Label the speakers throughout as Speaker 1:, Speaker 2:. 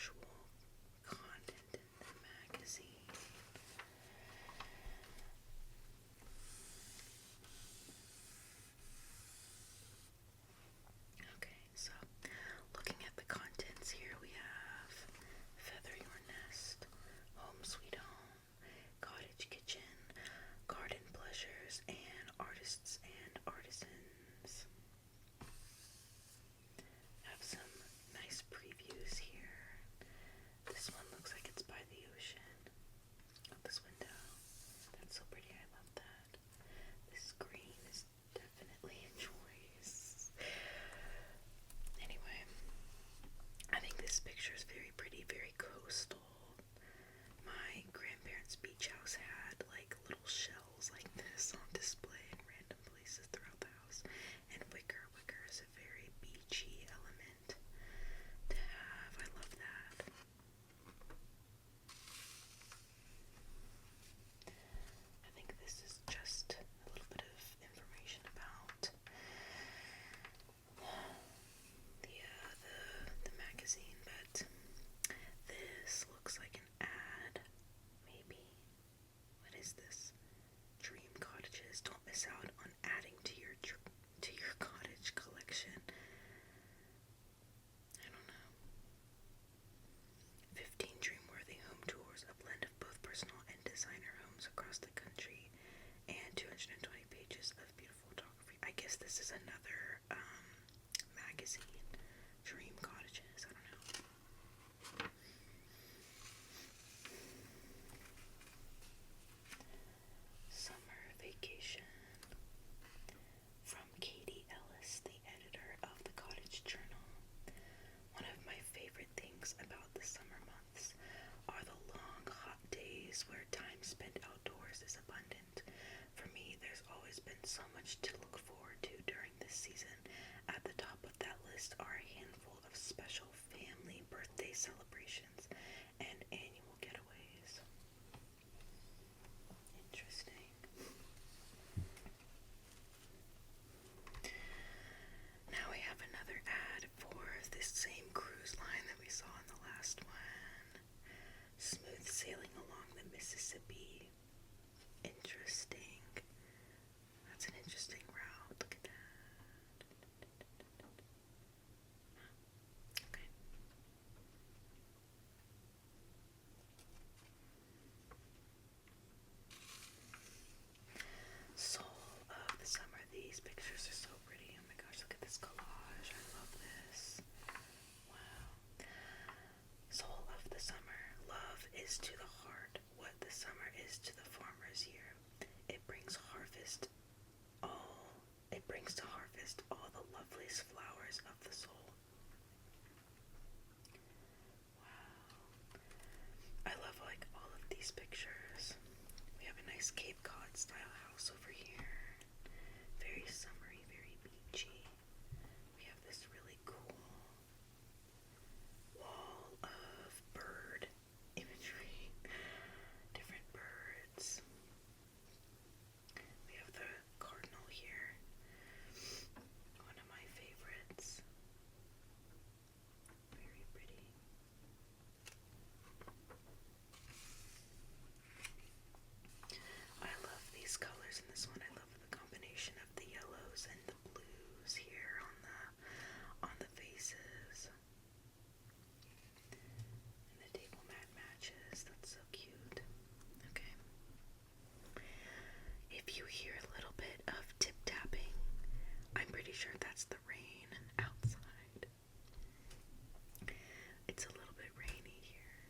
Speaker 1: actual content in the magazine. Okay, so looking at the contents here, we have Feather Your Nest, Home Sweet Home, Cottage Kitchen, Garden Pleasures, and Artists and Artisans. Have some nice previews here. This one looks like it's by the ocean. Oh, this window. That's so pretty. I love that. This green is definitely a choice. Anyway, I think this picture is very pretty, very coastal. My grandparents' beach house had like little shells like this on display in random places throughout the house. And wicker is a very beachy element to have. I love that. I think this is just a little bit of information about the magazine, but this looks like an ad. Maybe. What is this? Dream cottages. Don't miss out on adding to your cottage collection. I don't know. 15 dream-worthy home tours, a blend of both personal and designer homes across the country, and 220 pages of beautiful photography. I guess this is another magazine. Dream cottages. I don't know. Summer Vacation from Katie Ellis, the editor of the Cottage Journal. One of my favorite things about the summer months are the long, hot days where time spent outdoors is abundant. For me, there's always been so much to look forward to during this season. At the top of that list are a handful of special family birthday celebrations and annual getaways. Interesting. Now we have another ad for this same cruise line that we saw in the last one. Smooth sailing along the Mississippi. Interesting. That's an interesting route. Look at that. Okay. Soul of the summer. These pictures are so pretty. Oh my gosh, look at this collage. I love this. Wow. Soul of the summer. Love is to the heart what the summer is to the farmer's year. It brings to harvest all the loveliest flowers of the soul. Wow. I love like all of these pictures. We have a nice Cape Cod style house over here. Very summery, very beachy. We have this really cool wall of bird imagery. Different birds. We have the cardinal here. One of my favorites. Very pretty. I love these colors in this one. I love the combination of the yellows and the blues here on the faces. And the table mat matches. That's so cute. Okay. If you hear a little bit of tip tapping, I'm pretty sure that's the rain outside. It's a little bit rainy here.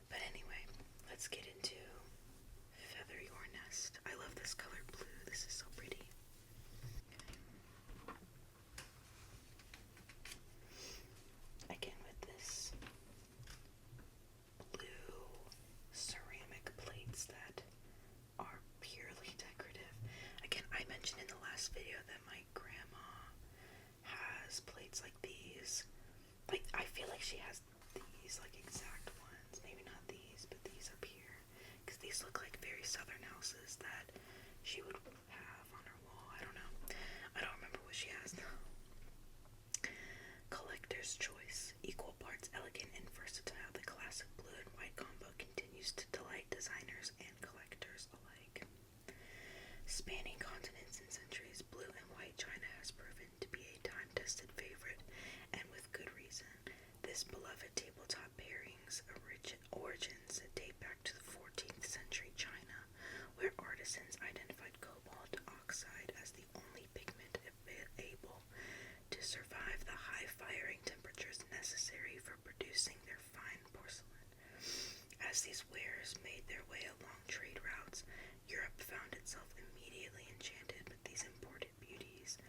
Speaker 1: But anyway, let's get into Feather Your Nest. I love this color blue. This is so pretty. Again with this blue ceramic plates that are purely decorative. Again, I mentioned in the last video that my grandma has plates like these. Like, I feel like she has these, like, exact ones. Maybe not these, but these up here. Because these look like very southern houses that she would have on her wall. I don't know. I don't remember what she has, though. Collector's collector's choice. Equal parts elegant and versatile, the classic blue and white combo continues to delight designers and collectors alike. Spanning continents and centuries, blue and white china has proven to be a time-tested favorite, and with good reason. This beloved tabletop pairings origins date back to the 14th century China, where artisans identified cobalt oxide as the only pigment able to survive the high firing temperatures necessary for producing their fine porcelain. As these wares made their way along trade routes, Europe found itself immediately enchanted with these imported beauties.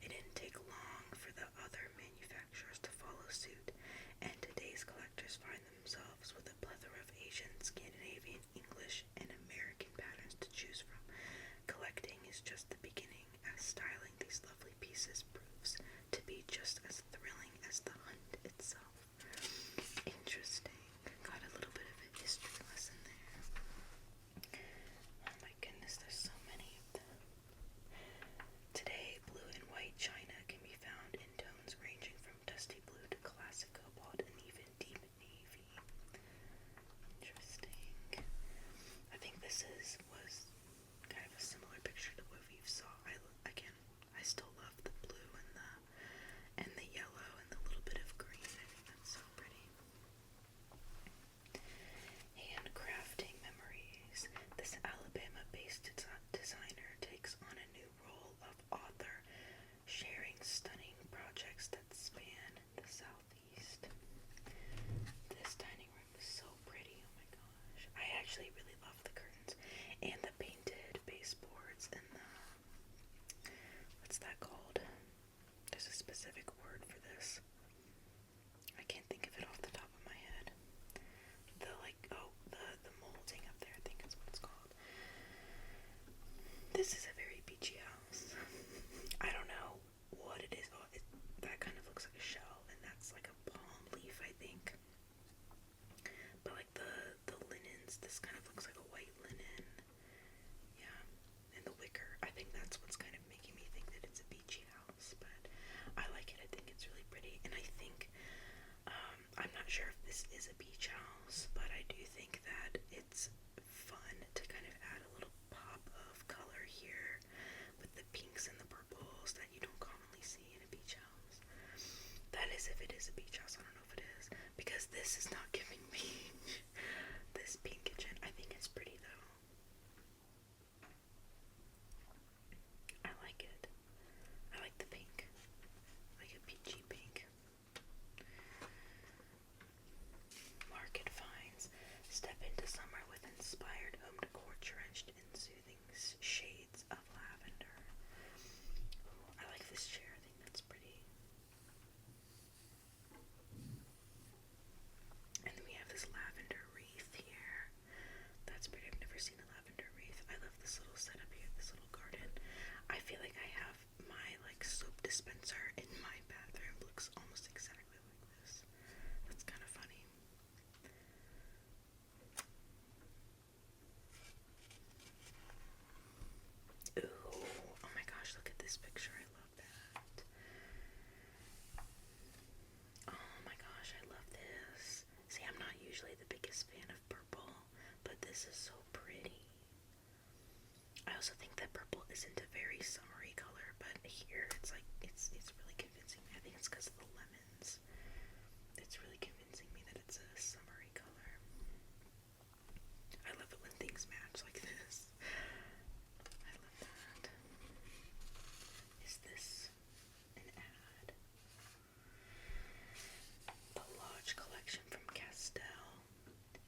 Speaker 1: It didn't take long for the other manufacturers to follow suit, and today's collectors find themselves with a plethora of Asian, Scandinavian, English, and American patterns to choose from. Collecting is just the beginning, as styling these lovely pieces proves to be just as thrilling as the hunt itself. Interesting. Got a little bit of a history lesson there. Oh my goodness, there's so many of them. Today, blue and white china can be found in tones ranging from dusty blue to classic cobalt and even deep navy. Interesting. I think this was kind of a similar picture to what we saw. I still love the blue and the yellow and the little bit of green. I think that's so pretty. Handcrafting memories. This Alabama-based designer takes on a new role of author, sharing stunning projects that span the Southeast. This dining room is so pretty. Oh my gosh. I actually really love the curtains and the painted baseboards and the, what's that called? There's a specific word for this. I can't think of it off the top of my head. The molding up there, I think is what it's called. This is a very beachy house. I don't know what it is. Oh, that kind of looks like a shell, and that's like a palm leaf, I think. But like the linens, this kind of looks like a white linen. Yeah, and the wicker. I think that's what's kind of making me think that it's a beachy house, but I like it. I think it's really pretty, and I think I'm not sure if this is a beach house, but I do think that it's fun to kind of add a little pop of color here with the pinks and the purples that you don't commonly see in a beach house. That is if it is a beach house. I don't know if it is, because this is not giving me this pink kitchen. I think it's pretty though. I like it. I like the pink. Like a peachy pink. Market finds. Step into summer with inspired home decor drenched in soothing shades of lavender. Ooh, I like this chair. I think that's pretty. And then we have this lavender wreath here. That's pretty. I've never seen a lavender wreath. I love this little setup here, this little garden. I feel like I have my soap dispenser in my bathroom. Looks almost exactly like this. That's kind of funny. Ooh, oh my gosh, look at this picture. I love that. Oh my gosh, I love this. See, I'm not usually the biggest fan of purple, but this is so pretty. I also think that purple isn't a very summery color, but here it's like, it's really convincing me. I think it's because of the lemons. It's really convincing me that it's a summery color. I love it when things match like this. I love that. Is this an ad? The Lodge Collection from Castell.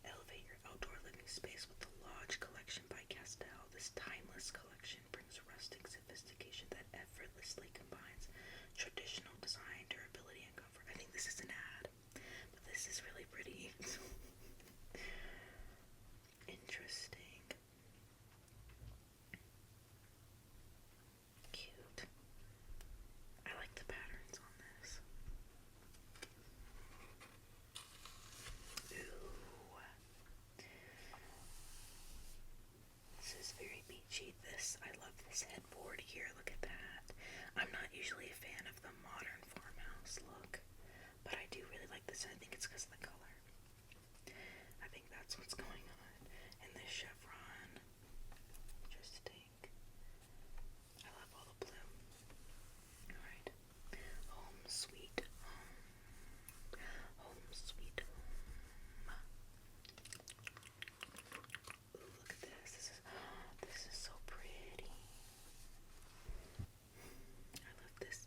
Speaker 1: Elevate your outdoor living space with the Lodge Collection by Castell. This timeless collection brings rustic sophistication that effortlessly combines traditional design, durability, and comfort. I think this is an ad, but this is really pretty. Interesting. Cute. I like the patterns on this. Ooh. This is very beachy. I love this headboard here. Look at that. I'm not this, and I think it's because of the color. I think that's what's going on. And this chevron, just think. I love all the blue. Alright. Home sweet home. Home sweet home. Ooh, look at this. This is so pretty. I love this.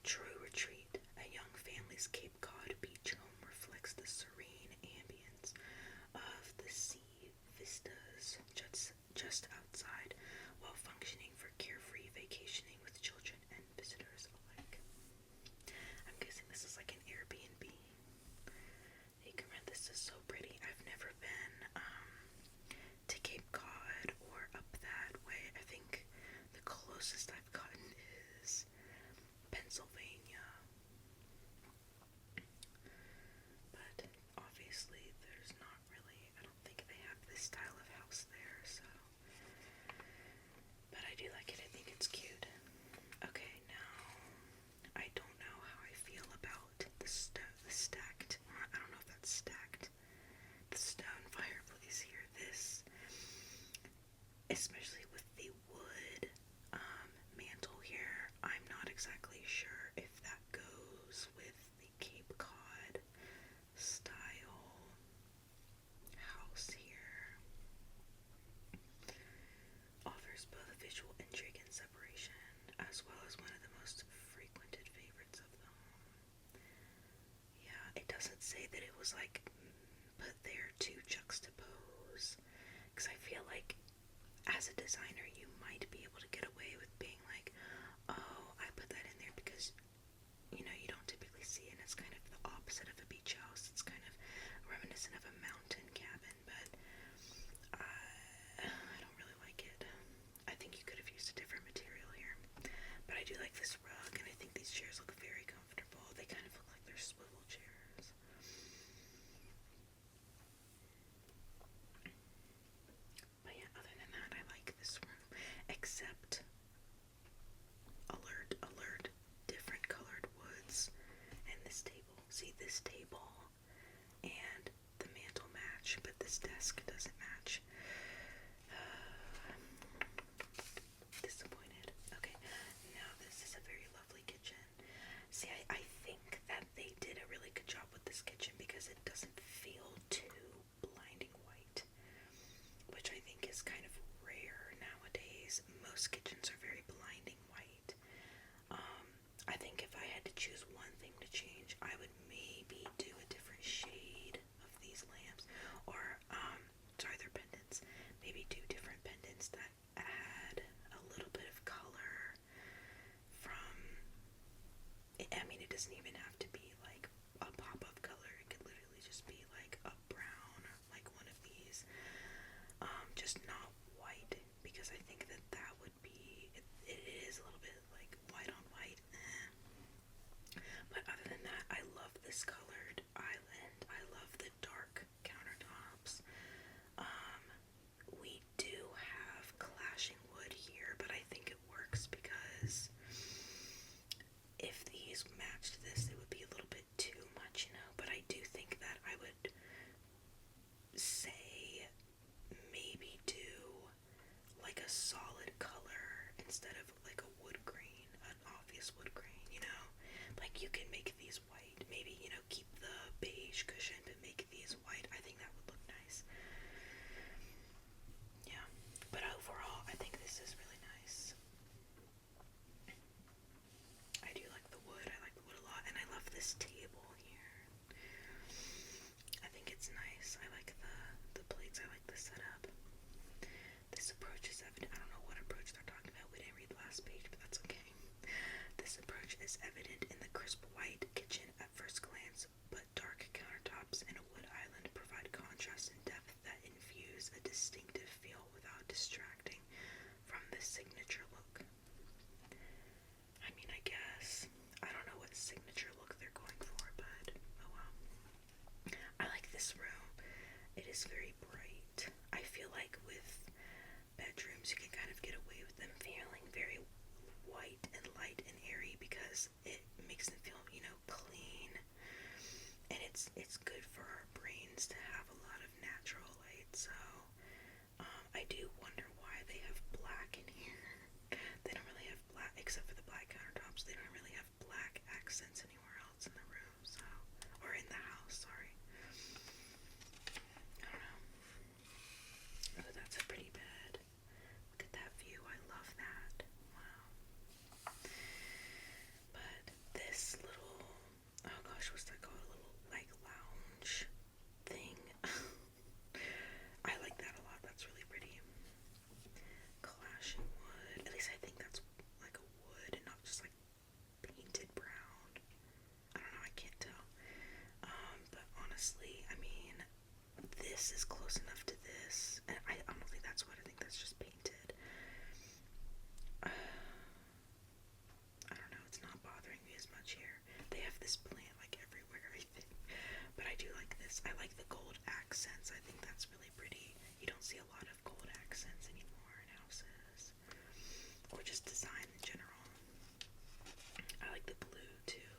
Speaker 1: True Retreat. A young family's Cape Cod beach home reflects the serene ambience of the sea vistas just outside, while functioning for carefree vacationing with children and visitors alike. I'm guessing this is like an Airbnb. You can rent this. Is so pretty. I've never been to Cape Cod or up that way. I think the closest I've gotten is Pennsylvania. But obviously there's not really, I don't think they have this style of house there, so. But I do like it. I think it's cute. Okay, now I don't know how I feel about the stacked, I don't know if that's stacked, the stone fireplace here. This, especially with the wood mantle here, I'm not exactly sure if that goes with the Cape Cod style house here. Offers both visual intrigue and separation, as well as one of the most frequented favorites of the home. Yeah, it doesn't say that it was like put there to juxtapose, because I feel like as a designer you might be able to get away with being like, oh, I put that in there because, you know, you don't typically see it, and it's kind of the opposite of a beach house. It's kind of reminiscent of a mountain cabin, but I don't really like it. I think you could have used a different material here, but I do like this rug, and I think these chairs look very comfortable. They kind of look like they're swivel chairs. But yeah, other than that, I like this room, except alert, different colored woods. And this table, see, this table and the mantle match, but this desk doesn't match. Disappointed. Okay, now this is a very lovely kitchen. See, I think that they did a really good job with this kitchen because it doesn't feel too blinding white, which I think is kind of rare nowadays. Most kitchens are very blinding white. I think if I had to choose one thing to change, I would maybe do a different shade of these lamps, or sorry, they're pendants. Maybe do different pendants that add a little bit of color from, I mean, it doesn't even have to be like a pop of color. It could literally just be like a brown, like one of these, just not white, because I think that that would be, it is a little bit like white on white. But other than that, I love this colored island. I love the dark countertops. We do have clashing wood here, but I think it works because if these matched this, it would be a little bit too much, you know. But I do think that I would say maybe do like a solid color instead of like a wood grain, an obvious wood grain, you know. Like you can make these white, maybe, you know, keep the beige cushion but make these white. I think that would look nice. Yeah, but overall I think this is really nice. I do like the wood. I like the wood a lot, and I love this table here. I think it's nice. I like the plates. I like the setup. This approach is evident. I don't know what approach they're talking about. We didn't read the last page, but that's okay. This approach is evident in the crisp white kitchen at first glance, but dark countertops and a wood island provide contrast and depth that infuse a distinctive feel without distracting from the signature look. I mean, I guess, I don't know what signature look they're going for, but oh well. I like this room. It is very bright. I feel like with bedrooms you can kind of get away with them feeling very white and light and airy because it makes them feel, you know, it's good for our brains to have a lot of natural light. So I do wonder why they have black in here. They don't really have black, except for the black countertops. They don't really have black accents anywhere else in the room, so, or in the house, sorry. I don't know. Oh, that's a pretty bed. Look at that view. I love that. Wow. But this little, oh gosh, what's that called? A little, like, lounge thing. I like that a lot. That's really pretty. Clashing wood. At least I think that's like a wood and not just like painted brown. I don't know. I can't tell. But honestly, I mean, this is close enough to this, and I don't think that's wood. I think that's just painted. I don't know. It's not bothering me as much here. They have this plant like everywhere, I think. But I do like this. I like the gold accents. I think that's really pretty. You don't see a lot of gold accents anymore in houses, or just design in general. I like the blue too.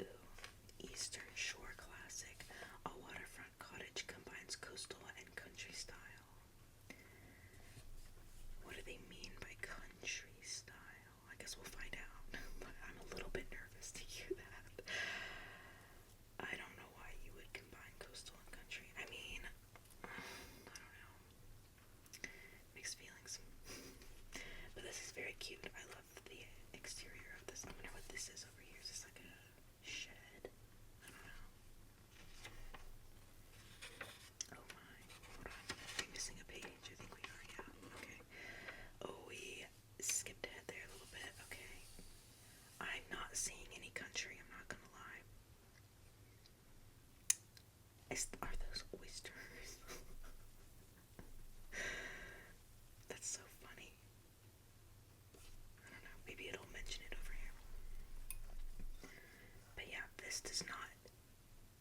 Speaker 1: Ooh, Eastern Shore Classic. A waterfront cottage combines coastal and country style. What do they mean by country style? I guess we'll find out, but I'm a little bit nervous to hear that. I don't know why you would combine coastal and country. I mean, I don't know. Mixed feelings. But this is very cute. I love the exterior of this. I wonder what this is over here. Is this like a shed? I don't know. Oh my. Hold on. Are we missing a page? I think we are, yeah. Okay. Oh, we skipped ahead there a little bit. Okay. I'm not seeing any country, I'm not gonna lie. Are those oysters? That's so funny. I don't know, maybe it'll mention it over here. But yeah, this does not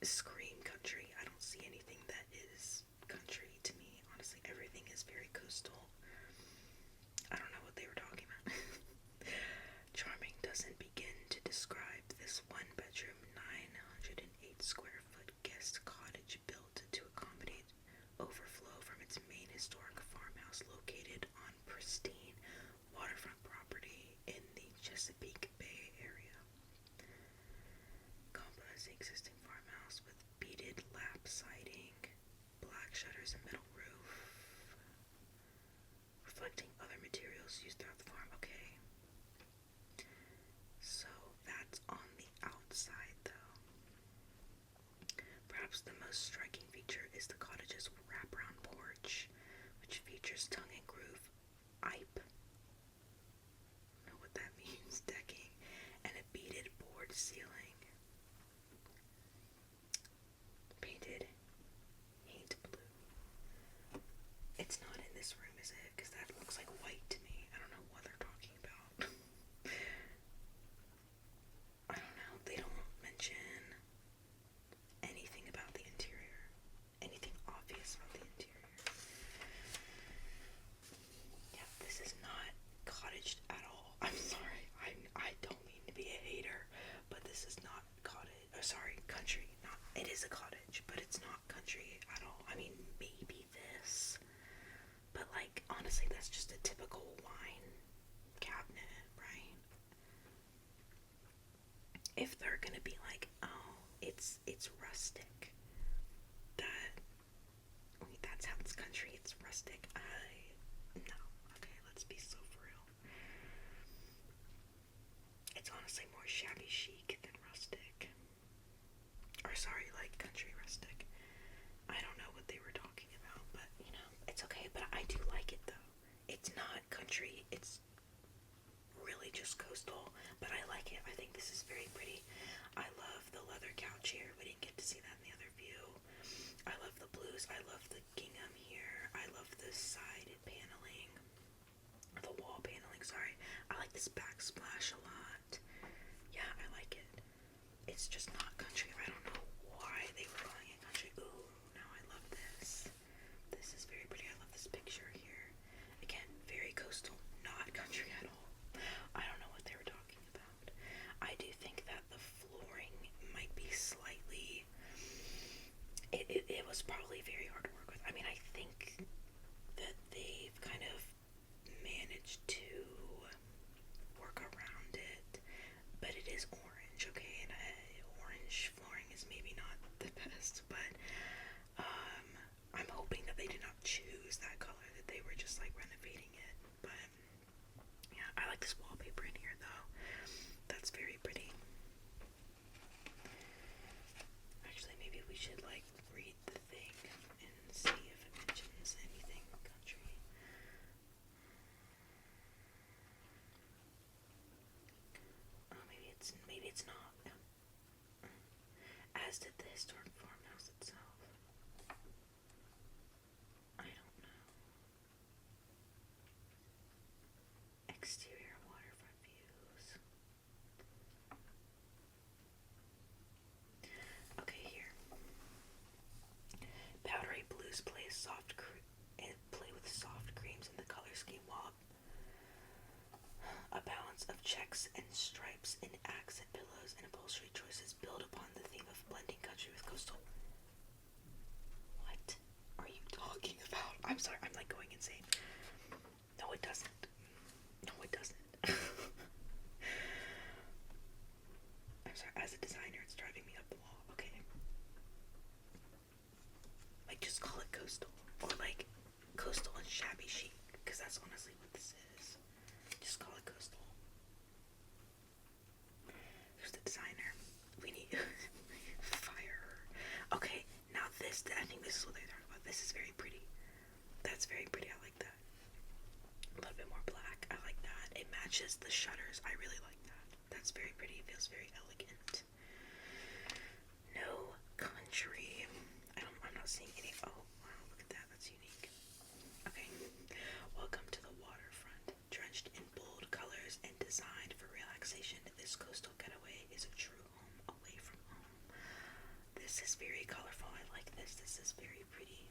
Speaker 1: scream country. I don't see anything that is country to me. Honestly, everything is very coastal. I don't know what they were talking about. Charming doesn't begin to describe this one-bedroom, 908 square foot guest cottage built to accommodate overflow from its main historic farmhouse located on pristine waterfront property in the Chesapeake Bay area. Complements the existing farmhouse with beaded lap siding, black shutters and metal roof, reflecting other materials used throughout the farm. Okay. So that's on the outside though. Perhaps the most striking feature is the cottage's wraparound porch, which features tongue and groove ipe. I don't know what that means, decking, and a beaded board ceiling. Painted paint blue. It's not in this room, is it? Because that looks like white to me. I don't know what they're talking about. I don't know. They don't mention anything about the interior. Anything obvious about the interior. Yeah, this is not cottaged at all. I'm sorry. I don't mean to be a hater, but this is not cottage. Sorry, country. Not. It is a cottage, but it's not country at all. I mean, maybe this, but like honestly, that's just a typical wine cabinet, right? If they're gonna be like, oh, it's rustic, that sounds country. It's rustic. No. Okay, let's be so for real. It's honestly more shabby chic than rustic. Or sorry, like country rustic. I don't know what they were talking about, but you know, it's okay. But I do like it though. It's not country. It's really just coastal, but I like it. I think this is very pretty. I love the leather couch here. We didn't get to see that in the other view. I love the blues. I love the gingham here. I love the side paneling. The wall paneling, sorry. I like this backsplash a lot. Yeah, I like it. It's just not country. I don't know why they were calling it country. Ooh, now I love this. This is very pretty. I love this picture here. Again, very coastal, not country at all. I don't know what they were talking about. I do think that the flooring might be slightly was probably very hard to work with. I mean, I think that they've kind of managed to work around it, but it is orange, okay, and orange flooring is maybe not the best, but I'm hoping that they did not choose that color, that they were just like renovating it. But yeah, I like this wallpaper in here though. That's very pretty. Actually, maybe we should like read the thing and see if it mentions anything country. Oh, maybe it's not. As did the historic farmhouse itself. I don't know. Exterior waterfront views. Okay, here. Powdery blues play with soft creams in the color scheme, while a balance of checks and stripes in accent pillows and upholstery choices build upon the theme of blending country with coastal. What are you talking about? I'm sorry, I'm like going insane. No, it doesn't. No, it doesn't. I'm sorry, as a designer, it's driving me up the wall. Okay. Like, just call it coastal. Or like, coastal and shabby chic. Because that's honestly what this is. Just call it coastal. Who's the designer? We need... Fire her. Okay, now this, I think this is what they're talking about. This is very pretty. That's very pretty, I like that. A little bit more black, I like that. It matches the shutters, I really like that. That's very pretty, it feels very elegant. No country. I'm not seeing any, oh wow, look at that, that's unique. Okay, welcome to the waterfront. Drenched in bold colors and designed for relaxation, this coastal getaway is a true home away from home. This is very colorful, I like this. This is very pretty.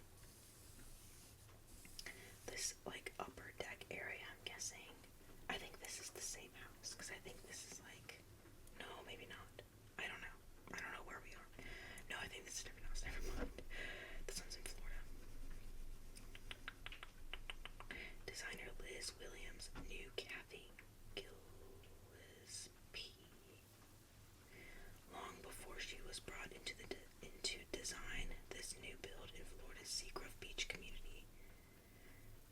Speaker 1: This like upper deck area, I'm guessing. I think this is the same house, because I think this is like, no, maybe not. I don't know. I don't know where we are. No, I think this is a different house. Never mind. This one's in Florida. Designer Liz Williams, new Kathy Gillespie. Long before she was brought into design, this new build in Florida's Seagrove Beach community.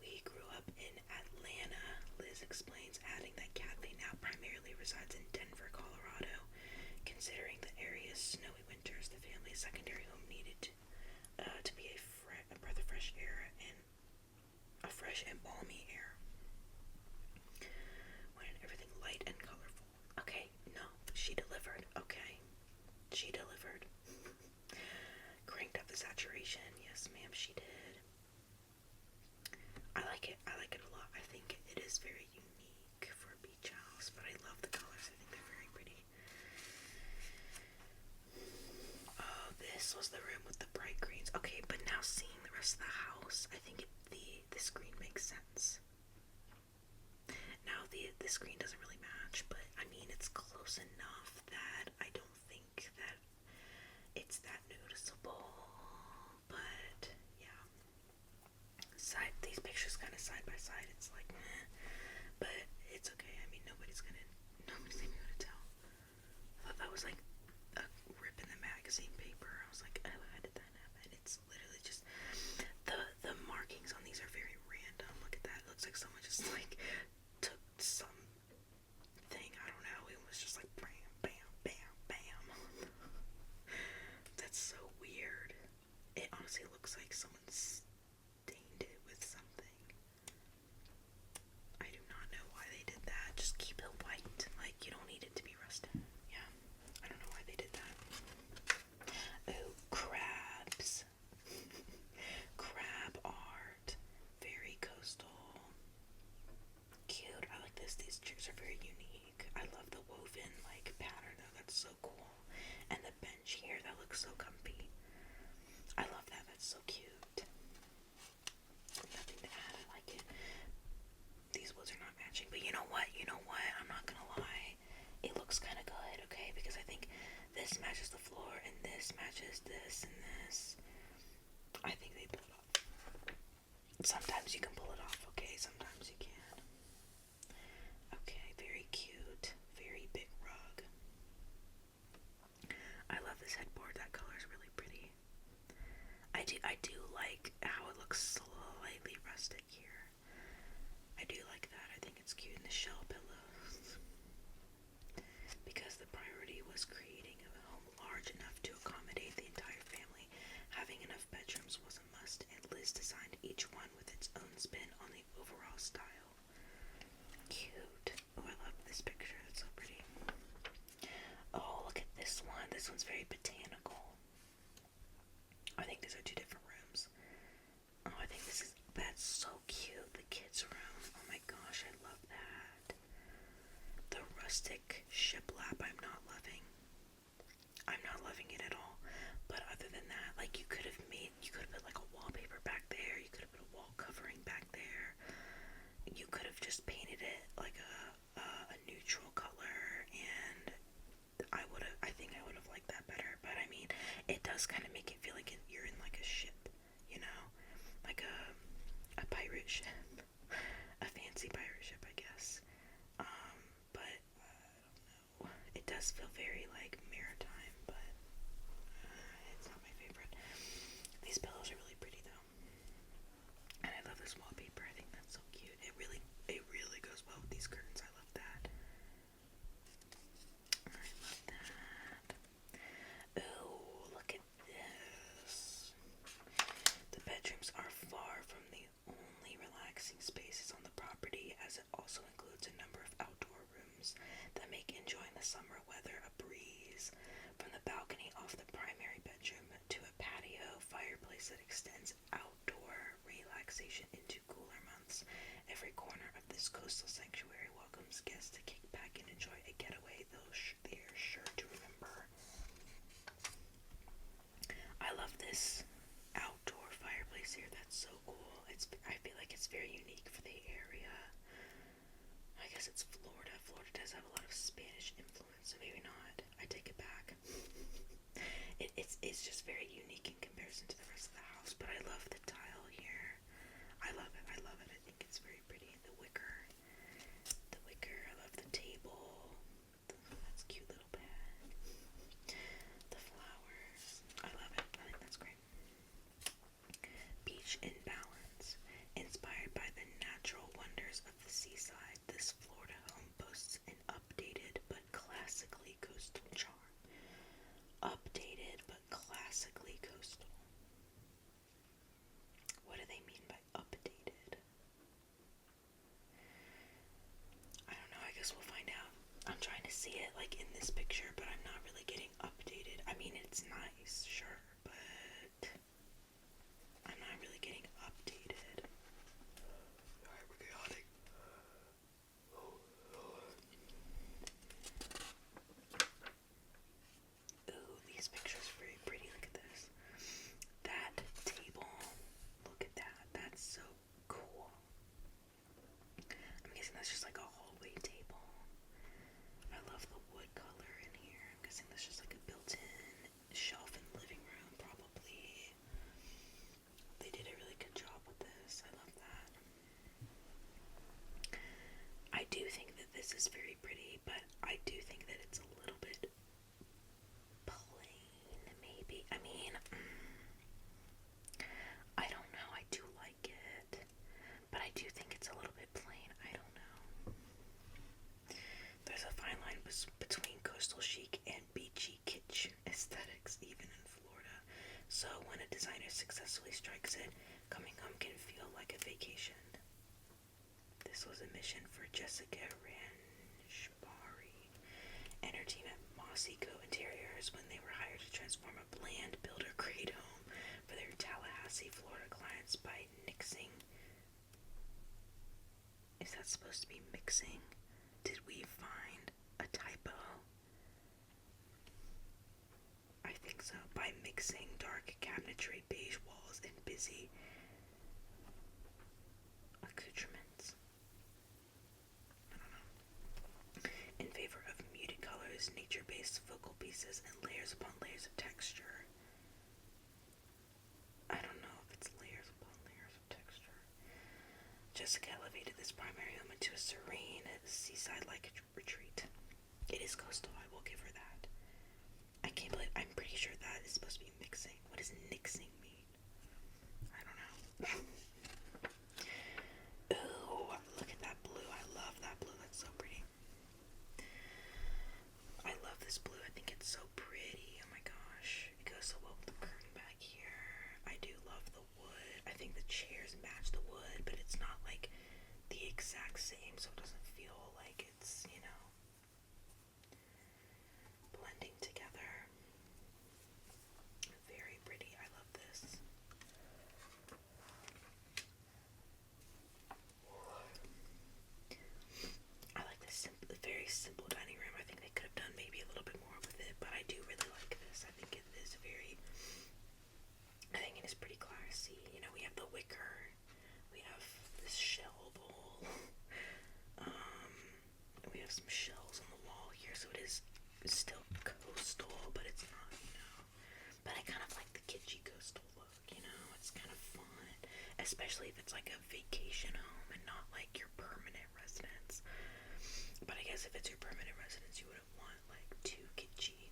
Speaker 1: We grew up in Atlanta, Liz explains, adding that Kathy now primarily resides in Denver, Colorado. Considering the area's snowy winters, the family's secondary home needed to be a breath of fresh air and a fresh and balmy air. Wanted everything light and colorful. Okay, no, she delivered. Okay, she delivered. Cranked up the saturation. Yes, ma'am, she did. I like it. I like it a lot. I think it is very unique for a beach house, but I love the colors. I think they're very pretty. Oh, this was the room with the bright greens. Okay, but now seeing the rest of the house, I think the screen makes sense. Now the screen doesn't really match, but I mean it's close enough that I don't think that it's that noticeable. But yeah, these pictures kind of side by side. It's like, meh, but it's okay. I mean nobody's gonna be able to tell. I thought that was like a rip in the magazine paper. I was like, oh, how did that happen? It's literally just the markings on these are very random. Look at that. It looks like someone just like took some thing, I don't know, it was just like bam, bam, bam, bam. That's so weird. It honestly looks like someone stained it with something. I do not know why they did that. Just keep it white. Like, you don't need it to be rusted. Yeah, I don't know why they did that. Oh, crabs. Crab art. Very coastal. Cute. I like this. These chairs are very unique. I love the woven like pattern though. That's so cool. And the bench here, that looks so comfy. I love that. That's so cute. Nothing to add. I like it. These woods are not matching, but you know what? You know what? I'm not gonna lie. It looks kind of good, okay? Because I think this matches the floor, and this matches this, and this. I think they pull it off. Sometimes you can pull it off, okay? Sometimes you can. Okay, very cute. Very big rug. I love this headboard. That color is really pretty. I do like how it looks slightly rustic here. I do like that. I think it's cute. And the shell pillows. Because the priority was creating a home large enough to accommodate the entire family, having enough bedrooms was a must, and Liz designed each one with its own spin on the overall style. Cute. Oh, I love this picture. It's so pretty. Oh, look at this one. This one's very botanical. I think these are two different rooms. Oh, I think that's so cute. The kids' room. Oh my gosh, I love that. The rustic shiplap I'm not loving. I'm not loving it at all. But other than that, like you could have put like a wallpaper back there. You could have put a wall covering back there. You could have just painted it like a neutral color, and I think I would have liked that better. But I mean, it does kind of make it feel like you're in like a ship, you know, like a pirate ship, a fancy pirate ship, I guess. But I don't know. It does feel very like maritime, but it's not my favorite. These pillows are really pretty though, and I love this wallpaper. I think that's so cute. It really goes well with these curtains. I love that. I love that. Ooh, look at this. The bedrooms are far from the only relaxing spaces on the property, as it also includes a number of outdoor rooms that make enjoying the summer weather a breeze. From the balcony off the primary bedroom to a patio fireplace that extends outdoor relaxation into cooler months, every corner of this coastal sanctuary welcomes guests to kick back and enjoy a getaway they're sure to remember. I love this outdoor fireplace here. That's so cool. I feel like it's very unique for the area. I guess it's Florida. Florida does have a lot of Spanish influence, so maybe not. I take it back. It's just very unique in comparison to the rest of the house, but I love the tile here. I love it. I think it's very pretty. The wicker. I love the table. That's a cute little bed. The flowers. I love it. I think that's great. Beach in balance. Inspired by the natural wonders of the seaside, this Florida home boasts an updated but classically coastal charm. Updated but classically coastal. What do they mean by updated? I don't know, I guess we'll find out. I'm trying to see it like in this picture, but I'm not really getting updated. I mean, it's nice, sure, but I'm not really getting updated. Alright, we're chaotic. Ooh, these pictures are very pretty. Look at this. That table. Look at that. That's so cool. I'm guessing that's just like a hallway table. I love the wood color in here. I'm guessing that's just like a built-in shelf in the living room, probably. They did a really good job with this. I love that. I do think that this is very pretty, but I do think that it's a little bit plain, maybe. I mean, I don't know. I do like it, but I do think it's a little bit plain. I don't know. There's a fine line between coastal chic and beachy kitsch aesthetics, even in Florida. So when a designer successfully strikes it, coming home can feel like a vacation. This was a mission for Jessica Ranchbari and her team at Mossy Co Interiors when they were hired to transform a bland builder-grade home for their Tallahassee, Florida clients by nixing. Is that supposed to be mixing? Did we find a typo? I think so. By mixing dark cabinetry, beige walls, and busy accoutrements. I don't know. In favor of muted colors, nature-based focal pieces, and layers upon layers of texture. I don't know this primary home into a serene seaside-like retreat. It is coastal, I will give her that. I'm pretty sure that is supposed to be mixing. What does nixing mean? I don't know. Ooh, look at that blue. I love that blue. That's so pretty. I love this blue. I think it's so pretty. Oh my gosh. It goes so well with the curtain back here. I do love the wood. I think the chairs match the wood, but it's not like the exact same, so it doesn't feel like it's, blending together. Very pretty. I love this. I like this very simple dining room. I think they could have done maybe a little bit more with it, but I do really like this. I think it is pretty classy. We have the wicker. We have this shell bowl. We have some shells on the wall here, so it is still coastal, but it's not, But I kind of like the kitschy coastal look, It's kind of fun, especially if it's like a vacation home and not like your permanent residence. But I guess if it's your permanent residence, you wouldn't want like too kitschy.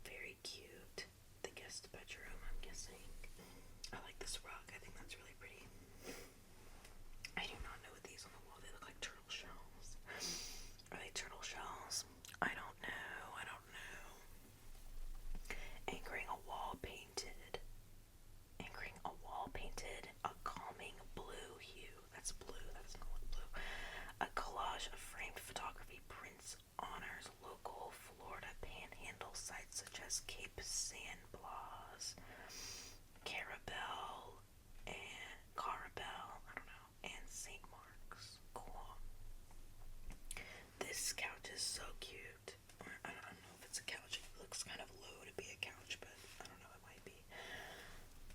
Speaker 1: Very cute. The guest bedroom, I'm guessing. I like this rug. I think that's really pretty. I do not know what these on the wall. They look like turtle shells. Are they turtle shells? I don't know. Anchoring a wall painted a calming blue hue. That's blue. That does not look blue. A collage of framed photography prints honors local Florida panhandle sites such as Cape San Blas, Carabel, and St. Mark's. Cool. This couch is so cute. I don't know if it's a couch. It looks kind of low to be a couch, but I don't know, it might be.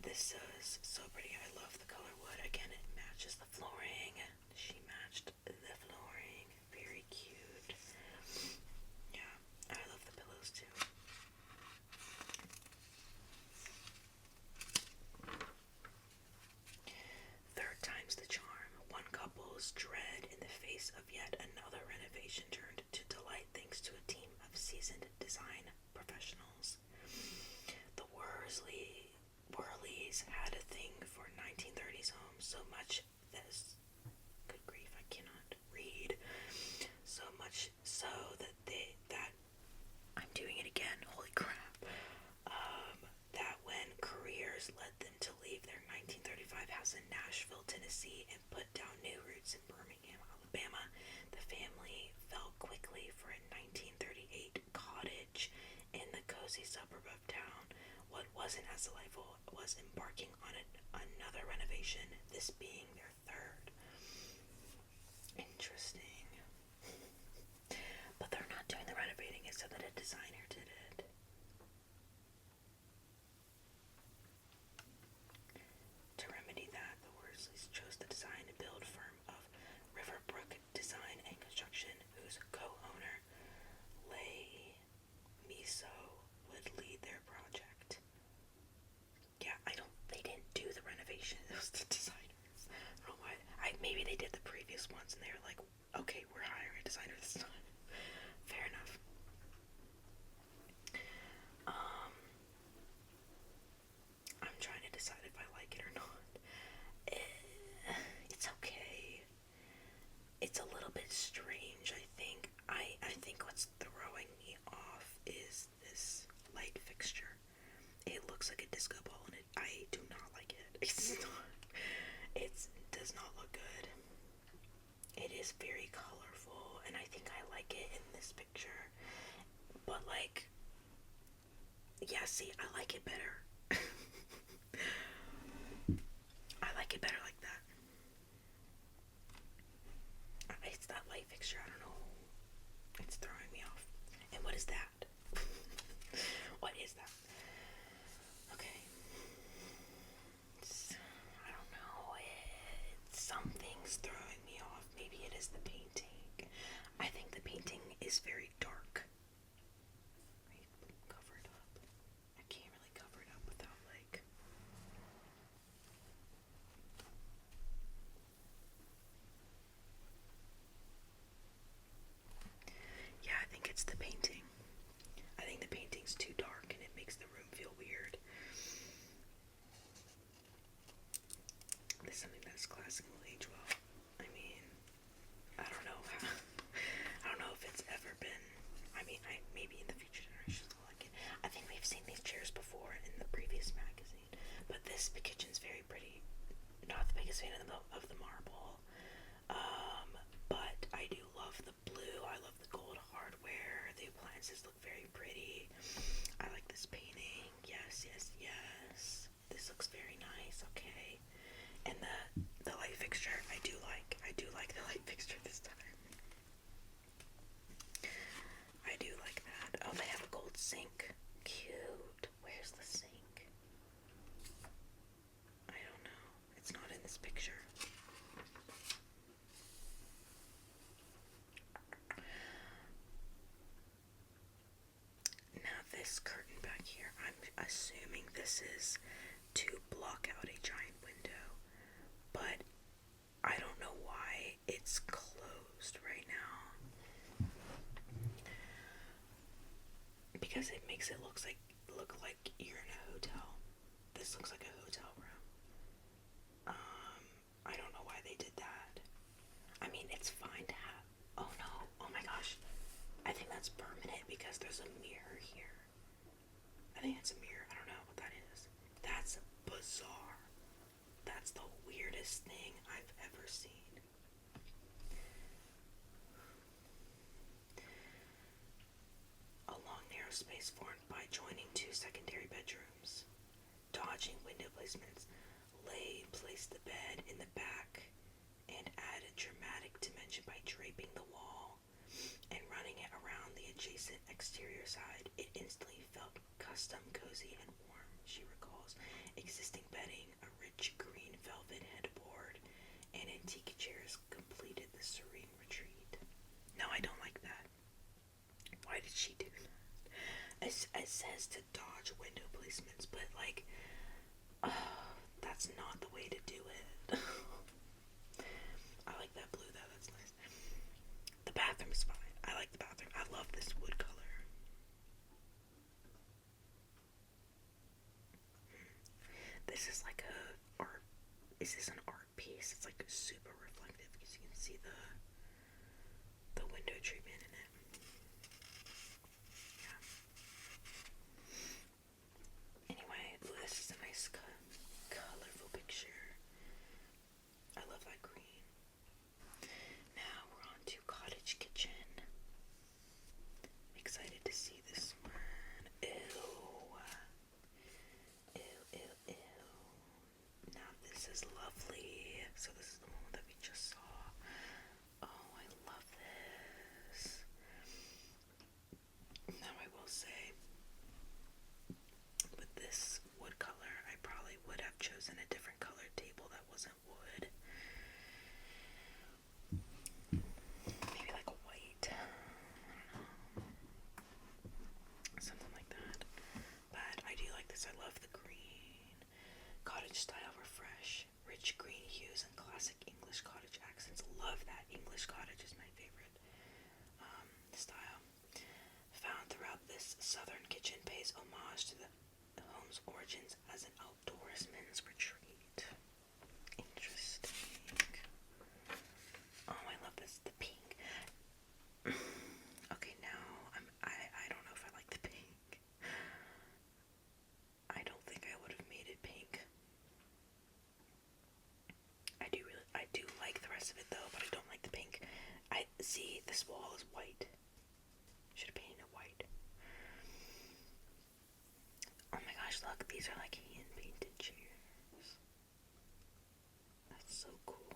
Speaker 1: This is so pretty. I love the color wood. Again, it matches the flooring. She matched the flooring. Very cute. Yeah, I love the pillows too. Third time's the charm. One couple's dread in the face of yet another renovation turned to delight thanks to a team of seasoned design professionals. The Worleys had a thing for 1930s homes, so much good grief, I cannot read. So much so that I'm doing it again, holy crap. That when careers led them to leave their 1935 house in Nashville, Tennessee, and put down new roots in Birmingham, Alabama, the family fell quickly for a 1938 cottage in the cozy suburb of town. What wasn't as delightful was embarking on another renovation, this being their third. Interesting. But they're not doing the renovating, it said that a designer did it. To remedy that, the Worsleys chose the design and build firm of Riverbrook Design and Construction, whose co-owner, Leigh Miso, would lead their project. Yeah, they didn't do the renovation, it was the designers. I don't know why. Maybe they did the previous ones and they were like, okay, we're hiring a designer this time. Fair enough. I'm trying to decide if I like it or not. It's okay. It's a little bit strange, I think. I think what's throwing me off is this light fixture. It looks like a disco ball and I do not like it. It does not look good. It is very colorful and I think I like it in this picture. But yeah, see, I like it better. I like it better like that. It's that light fixture, I don't know. It's throwing me off. And what is that? What is that? Okay. I don't know. Something's throwing me off. Maybe it is the painting. I think the painting is very dark. Cover it up. I can't really cover it up. glassing will age well. I mean, I don't know how, I don't know if it's ever been, I mean, maybe in the future generations will like it. I think we've seen these chairs before in the previous magazine, but this kitchen's very pretty. Not the biggest fan of the marble, but I do love the blue. I love the gold hardware. The appliances look very pretty. I like this painting. Yes, yes, yes. This looks very nice. Okay, and the light fixture, I do like the light fixture this time. I do like that. Oh, they have a gold sink. Cute. Where's the sink? I don't know. It's not in this picture. Now this curtain back here, I'm assuming this is to block out a giant window, but I don't know why it's closed right now. Because it makes it look like you're in a hotel. This looks like a hotel room. I don't know why they did that. I mean, it's fine to have. Oh no! Oh my gosh! I think that's permanent because there's a mirror here. I think it's a mirror. I don't know what that is. That's bizarre. That's the weirdest thing I've ever seen. A long narrow space formed by joining two secondary bedrooms. Dodging window placements, Lay placed the bed in the back and added dramatic dimension by draping the wall and running it around the adjacent exterior side. It instantly felt custom, cozy, and warm, she recalls. Existing bedding, a rich green velvet headboard, and antique chairs completed the serene retreat. No, I don't like that. Why did she do that? It says to dodge window placements, but like, that's not the way to do it. I like that blue though, that's nice. The bathroom is fine. I like the bathroom. I love this wood color. This is like a art. Is this an art piece? It's like super reflective because you can see the window treatment in it. Yeah. Anyway, ooh, this is a nice colorful picture. I love that green. Now we're on to Cottage Kitchen. Excited to see this one. Ew. Ew, ew, ew. Now this is lovely. So this is the one that we just saw. Oh, I love this. Now I will say, with this wood color, I probably would have chosen a different colored table that wasn't wood. Maybe like a white. I don't know. Something like that. But I do like this. I love the green. Cottage style refresh. Rich green hues and classic English cottage accents. Love that. English cottage is my favorite style. Found throughout this southern kitchen pays homage to the home's origins as an outdoorsman's retreat. Interesting. Oh, I love this. The pink. Okay, now I don't know if I like the pink. I don't think I would have made it pink. I do like the rest of it though, but I don't like the pink. I see this wall is white. Should have painted it white. Oh my gosh, look, these are like hand painted chairs. That's so cool.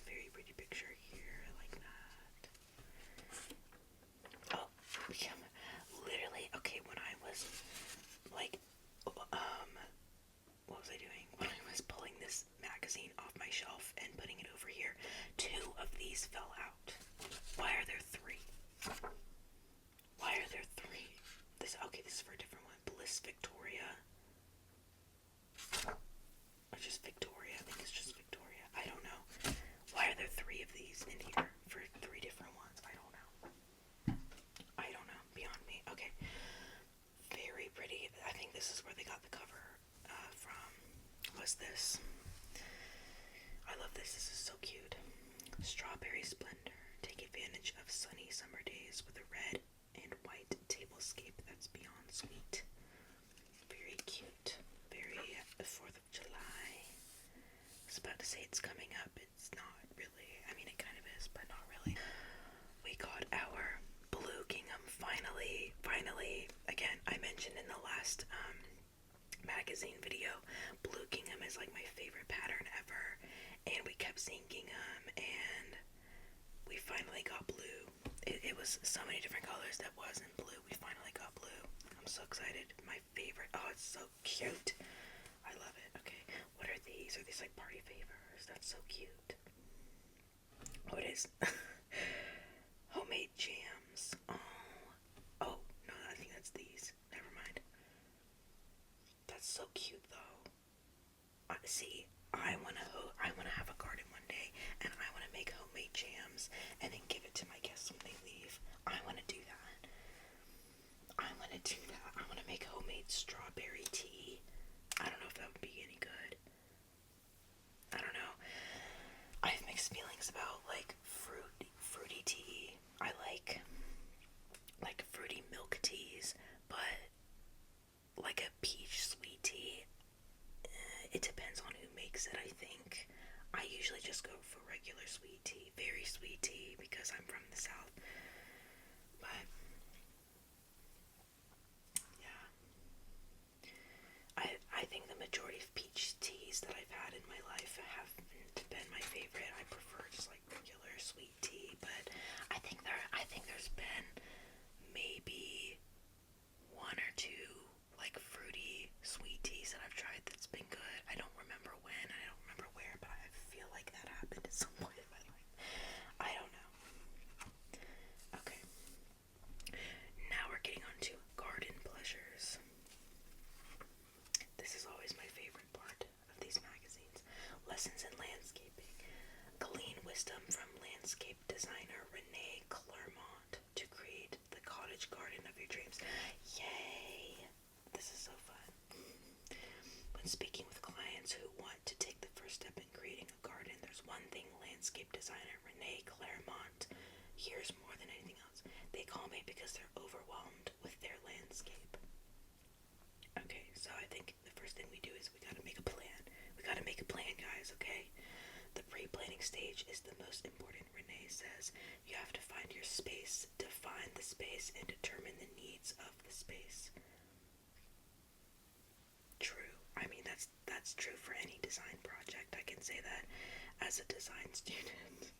Speaker 1: Very pretty picture here. I like that. Oh, yeah. Literally, okay, when I was like, what was I doing? When I was pulling this magazine off my shelf and putting it over here, 2 of these fell out. Why are there 3? Why are there 3? This is for a different one. Bliss Victoria. Or just Victoria. I think it's just Victoria. I don't know. Why are there 3 of these in here for 3 different ones? I don't know. Beyond me. Okay. Very pretty. I think this is where they got the cover from. What's this? I love this. so cute. Strawberry Splendor. Take advantage of sunny summer days with a red and white tablescape that's beyond sweet. Very cute. Very 4th of July. I was about to say it's coming up. It's not really. I mean, it kind of is, but not really. We got our Blue Gingham finally. Again, I mentioned in the last magazine video, Blue Gingham is like my favorite pattern ever, and we kept seeing gingham, and we finally got blue. It was so many different colors that wasn't blue. We finally got blue. I'm so excited. My favorite. Oh, it's so cute. I love it. Okay, what are these? Are these like party favors? That's so cute. Oh, it is. Homemade jams. Oh, no, I think that's these. Never mind. That's so cute, though. See, I wanna have a garden one day, and I wanna make homemade jams, and then give it to my guests when they leave. I wanna do that. I wanna make homemade strawberry tea. I don't know if that would be any good. I don't know. I have mixed feelings about like fruity tea. I like fruity milk teas, but like a peach sweet tea, it depends on who makes it, I think. I usually just go for regular sweet tea, very sweet tea, because I'm from the South. But yeah, I think the majority of peach teas that I've had in my life haven't been my favorite. I prefer just like regular sweet tea, but I think there's been maybe one or two like fruity sweet teas that I've tried that's been good. I don't remember when, I don't remember where, but I feel like that happened at some point in my life. I don't know. Okay. Now we're getting on to garden pleasures. This is always my favorite part of these magazines. Lessons in landscaping. Glean wisdom from landscape designer Renee Clermont to create the cottage garden of your dreams. Yay! This is so fun. When speaking with clients who want to take the first step in creating a garden, there's one thing landscape designer Renee Clermont hears more than anything else. They call me because they're overwhelmed with their landscape. Okay, so I think the first thing we do is we gotta make a plan. We gotta make a plan, guys, okay? The pre-planning stage is the most important, Renee says. You have to find your space, define the space, and determine the needs of the space. True. I mean, that's true for any design project. I can say that as a design student.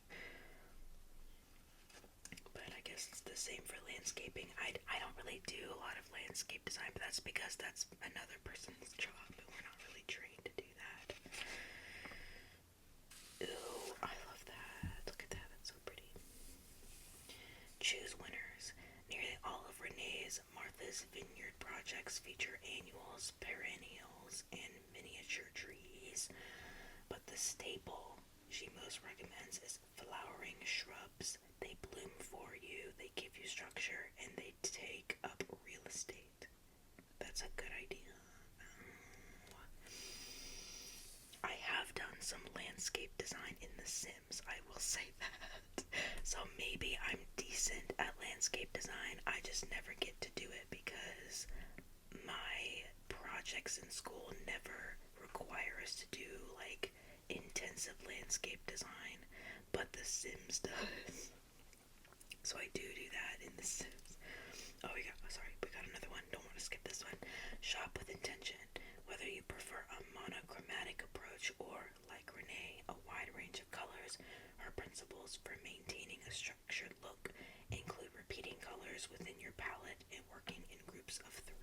Speaker 1: But I guess it's the same for landscaping. I don't really do a lot of landscape design, but that's because that's another person's job, and we're not really trained to do that. Ooh, I love that. Look at that. That's so pretty. Choose winners. Nearly all of Renee's Martha's Vineyard projects feature annuals, perennials, and miniature trees. But the staple she most recommends is flowering shrubs. They bloom for you, they give you structure, and they take up real estate. That's a good idea. I have done some landscape design in The Sims, I will say that. So maybe I'm decent at landscape design. I just never get to do it because my projects in school never require us to do like intensive landscape design, but The Sims does. So I do that in The Sims. Oh, we got another one. Don't want to skip this one. Shop with intention. Whether you prefer a monochromatic approach or, like Renee, a wide range of colors, her principles for maintaining a structured look include repeating colors within your palette and working in groups of 3.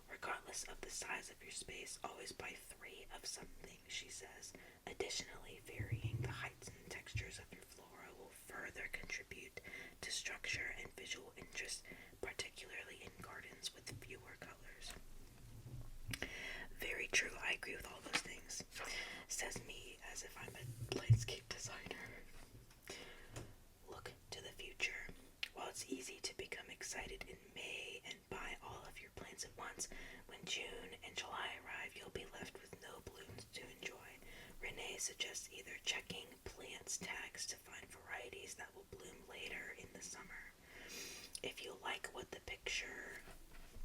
Speaker 1: Regardless of the size of your space, always buy 3 of something, she says. Additionally, varying the heights and textures of your flora will further contribute to structure and visual interest, particularly in gardens with fewer colors. Very true, I agree with all those things. Says me as if I'm a landscape designer. Look to the future. While it's easy to become excited in May and buy all of your plants at once, when June and July arrive, you'll be left with no blooms to enjoy. Renee suggests either checking plants tags to find varieties that will bloom later in the summer. If you like what the picture,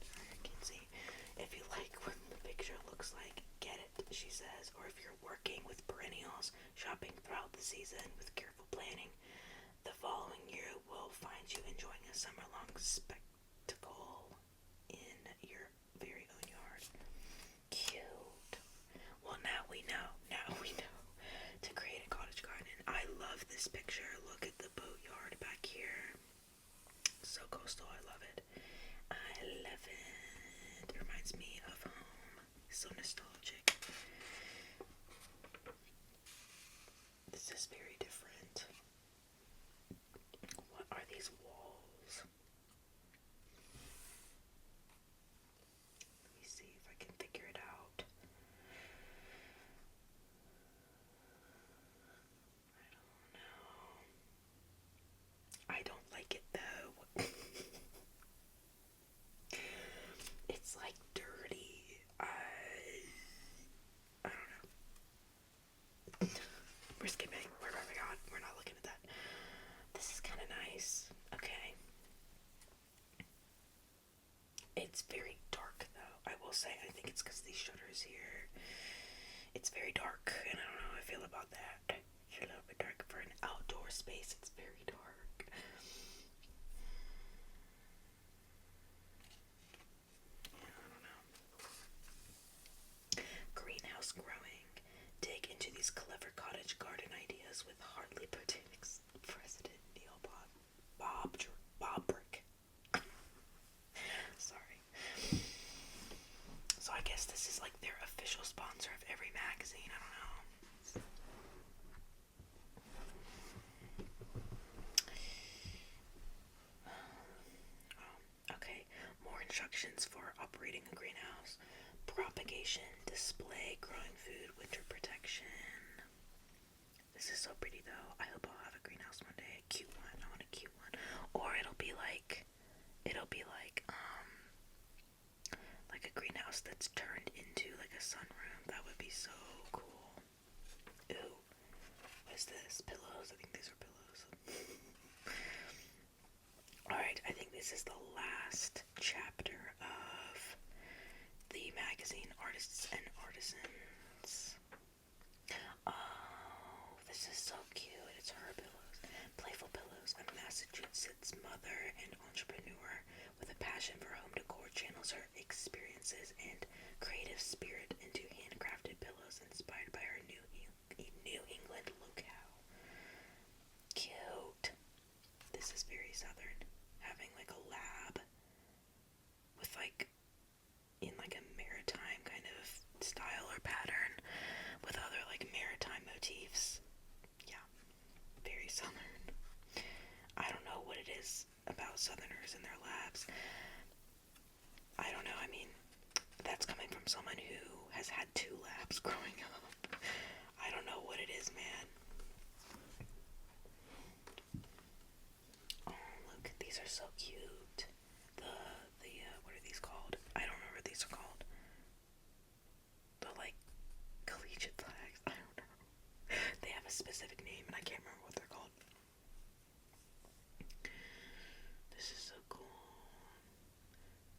Speaker 1: sorry, I can't see. If you like what the picture looks like, get it, she says. Or if you're working with perennials, shopping throughout the season with careful planning, the following year will find you enjoying a summer-long spectacle in your very own yard. Cute. Well, now we know to create a cottage garden. I love this picture. Look at the boatyard back here. So coastal, I love it. I love it. It reminds me of home. So nostalgic. This is very different. What are these walls? Let me see if I can figure it out. I don't like it though. It's like dirty. I don't know. We're skipping. We're not looking at that. This is kind of nice. Okay. It's very dark though. I will say, I think it's because these shutters here. It's very dark, and I don't know how I feel about that. It's a little bit dark for an outdoor space. It's very dark. Greenhouse growing. Dig into these clever cottage garden ideas with Hartley Botanics President Neil Bobrick. Sorry. So I guess this is like their official sponsor of every magazine. I don't know. Okay, more instructions for operating a greenhouse. Propagation, display, growing food, winter protection. This is so pretty though. I hope I'll have a greenhouse one day. A cute one. I want a cute one. Or it'll be like a greenhouse that's turned into like a sunroom. That would be so cool. Ooh. What is this? Pillows? I think these are pillows. Alright, I think this is the last chapter of the magazine Artists and Artisans. Oh, this is so cute. It's her pillows. Playful Pillows. A Massachusetts mother and entrepreneur with a passion for home decor channels her experiences and creative spirit into handcrafted pillows inspired by her New England locale. Cute. This is very southern. Having like a lab with like in like a maritime kind of style or pattern with other like maritime motifs. Yeah, very southern. I don't know what it is about southerners and their labs. I don't know, I mean, that's coming from someone who has had 2 labs growing up. I don't know what it is, man. Oh, look, these are so cute. What are these called? I don't remember what these are called. The, like, collegiate flags. I don't know. They have a specific name, and I can't remember what they're called. This is so cool.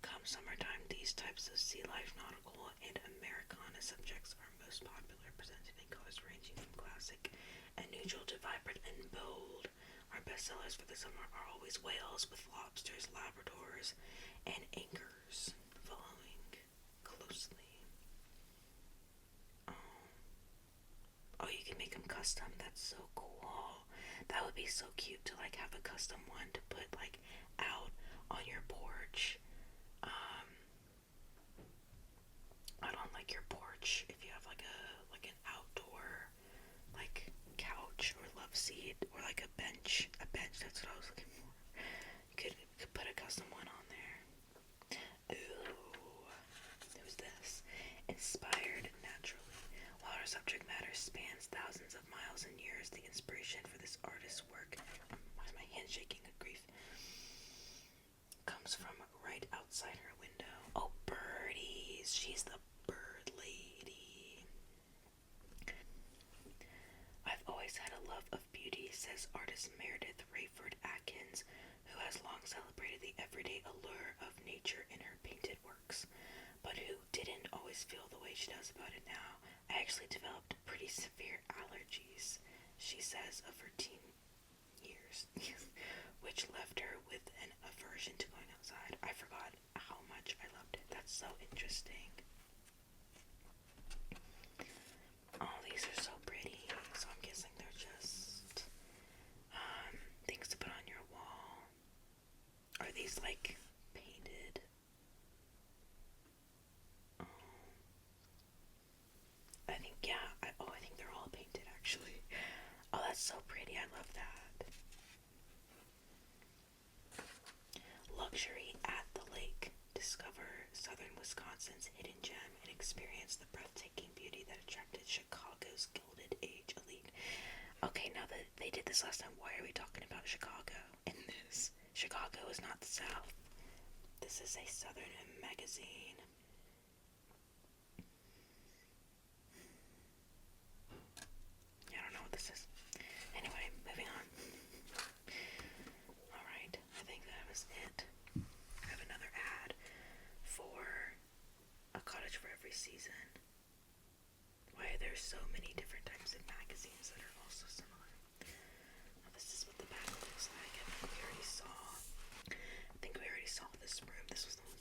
Speaker 1: Come summertime, these types of sea life, nautical, and Americana subjects are most popular, presented in colors ranging from classic and neutral to vibrant and bold. Our bestsellers for the summer are always whales with lobsters, labradors, and anchors following closely. Oh, you can make them custom. That's so cool. That would be so cute to like have a custom one to put like out on your porch. Out on like your porch if you have like an outdoor like couch or love seat or like a bench. That's what I was looking for. You could put a custom one on there. Ooh, who's this? Inspired naturally. While our subject matter spans thousands of miles and years, the inspiration for this artist's work, why is my hand shaking with grief, comes from right outside her window. Oh, birdies. She's the bird lady. I've always had a love of says artist Meredith Rayford Atkins, who has long celebrated the everyday allure of nature in her painted works, but who didn't always feel the way she does about it now. I actually developed pretty severe allergies, she says, of her teen years, which left her with an aversion to going outside. I forgot how much I loved it. That's so interesting. Oh, these are so pretty. So I'm guessing they're just things to put on your wall. Are these like painted? I think, yeah. I think they're all painted actually. Oh, that's so pretty. I love that. Luxury at the lake. Discover southern Wisconsin's hidden gem and experience the breathtaking beauty that attracted Chicago's Gilded Age elite. Okay, now that they did this last time, why are we talking about Chicago in this? Chicago is not the South. This is a southern magazine. I don't know what this is. Anyway, moving on. Alright, I think that was it. I have another ad for a cottage for every season. Why are there so many different types of magazines that are also similar? Now this is what the back looks like. I think we already saw this room. This was the one